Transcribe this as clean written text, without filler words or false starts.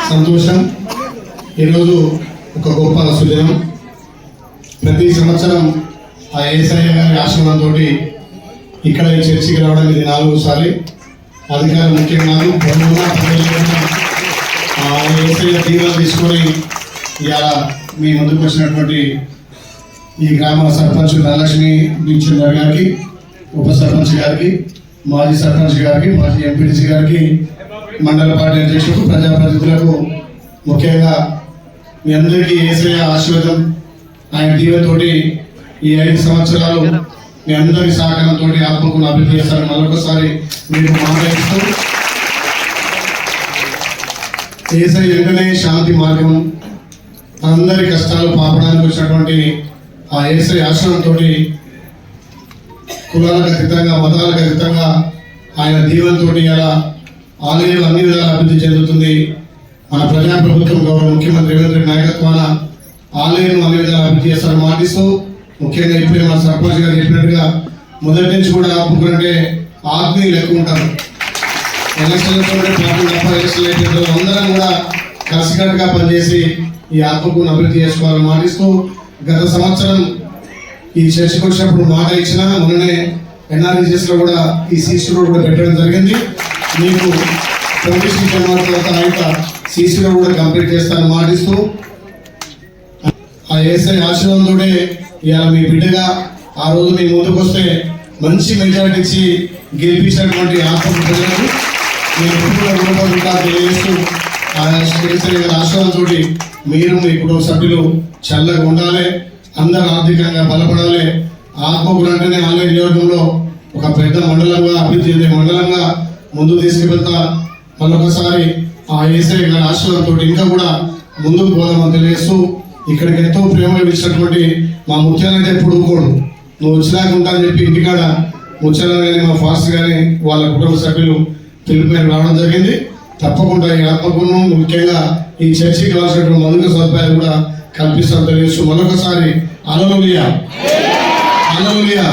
సంతోషం. ఈరోజు ఒక గొప్ప సుదినం. ప్రతి సంవత్సరం ఆ యేసయ్య గారి ఆశీర్వాదంతో ఇక్కడ ఈ చర్చికి రావడం ఇది 4సారి. అధికారులు ముఖ్యంగా యేసయ్య దీవెనలు తీసుకొని ఇవాళ మీ ముందుకు వచ్చినటువంటి ఈ గ్రామ సర్పంచ్ ధనలక్ష్మి దీక్షిందర్ గారికి, ఉప సర్పంచ్ గారికి, మాజీ సర్పంచ్ గారికి, మాజీ ఎంపీటీసీ గారికి, మండల పార్టీ అధ్యక్షులకు, ప్రజాప్రతినిధులకు, ముఖ్యంగా మీ అందరికీ యేసయ్య ఆశీర్వాదం ఆయన దీవెనతోటి ఈ 5 సంవత్సరాలు మీ అందరి సహకారంతో ఆత్మకున్న అభివృద్ధి చేస్తారని మరొకసారి మీకు మాట్లాడుతూ, యేసయ్య వెంటనే శాంతి మార్గం, అందరి కష్టాలు పాపడానికి వచ్చినటువంటి ఆ యేసయ్య ఆశ్రమంతో కులాలకు అతీతంగా, మతాలకు అతీతంగా ఆయన దీవెనతో ఇలా ఆలయాలు అన్ని విధాలు అభివృద్ధి చెందుతుంది. మన ప్రజాప్రభుత్వం గౌరవ ముఖ్యమంత్రి రేవంత్ రెడ్డి నాయకత్వాన ఆలయం అన్ని విధాలు అభివృద్ధి చేస్తారని మాటిస్తూ, ముఖ్యంగా ఇప్పుడే మన సర్పంచ్ గారు చెప్పినట్టుగా మొదటి నుంచి కూడా ఆపుకుంటే ఆత్మీయులు ఎక్కువ ఉంటారు. ఎలక్షన్లతో పార్టీ తప్ప ఎలక్షన్లు అయిపోయిన అందరం కూడా కలిసికట్టుగా పనిచేసి ఈ ఆత్మకుని అభివృద్ధి చేసుకోవాలని మాటిస్తూ, గత సంవత్సరం ఈ చర్చకు వచ్చినప్పుడు మాట ఇచ్చిన మొన్ననే NREGS లో కూడా ఈ CC రోడ్ కూడా పెట్టడం జరిగింది. మీకు ప్రొఫెషన్ తర్వాత CC రోడ్ కూడా కంప్లీట్ చేస్తానని మాటిస్తూ, ఆ యేసయ్య ఆశీర్వాదంతోనే ఇవాళ మీ బిడ్డగా ఆ రోజు మీ ముందుకు వస్తే మంచి మెజారిటీ ఇచ్చి గెలిపించినటువంటి ఆత్మ ప్రజలకు నేను రుణపడుతుంటా తెలియజేస్తూ, ఆ యేసయ్య గారి ఆశీర్వాదంతో మీరు మీ కుటుంబ సభ్యులు చల్లగా ఉండాలి, అందరూ ఆర్థికంగా బలపడాలి. ఆత్మకూరు అంటేనే ఆలయ నియోజకంలో ఒక పెద్ద మండలంగా అభివృద్ధి చెందే మండలంగా ముందుకు తీసుకువెళ్తా మరొకసారి ఆ యేసయ్య గారి ఆశీర్వాదంతో ఇంకా కూడా ముందుకు పోదామని తెలియజేస్తూ, ఇక్కడికి ఎంతో ప్రేమ ఇచ్చినటువంటి మా ముత్యాలైతే ఎప్పుడు ఊరుకోడు, నువ్వు వచ్చినాక ఉంటా అని చెప్పి ఇంటికాడ ముత్యాల కానీ మా ఫాస్ట్ కానీ వాళ్ళ కుటుంబ సభ్యులు పిలుపు రావడం జరిగింది. తప్పకుండా ఈ ఆత్మకును ముఖ్యంగా ఈ చర్చికి కావాల్సినటువంటి మౌలిక సదుపాయాలు కూడా కల్పిస్తామని తెలియజేస్తూ మరొకసారి హల్లెలూయా, హల్లెలూయా.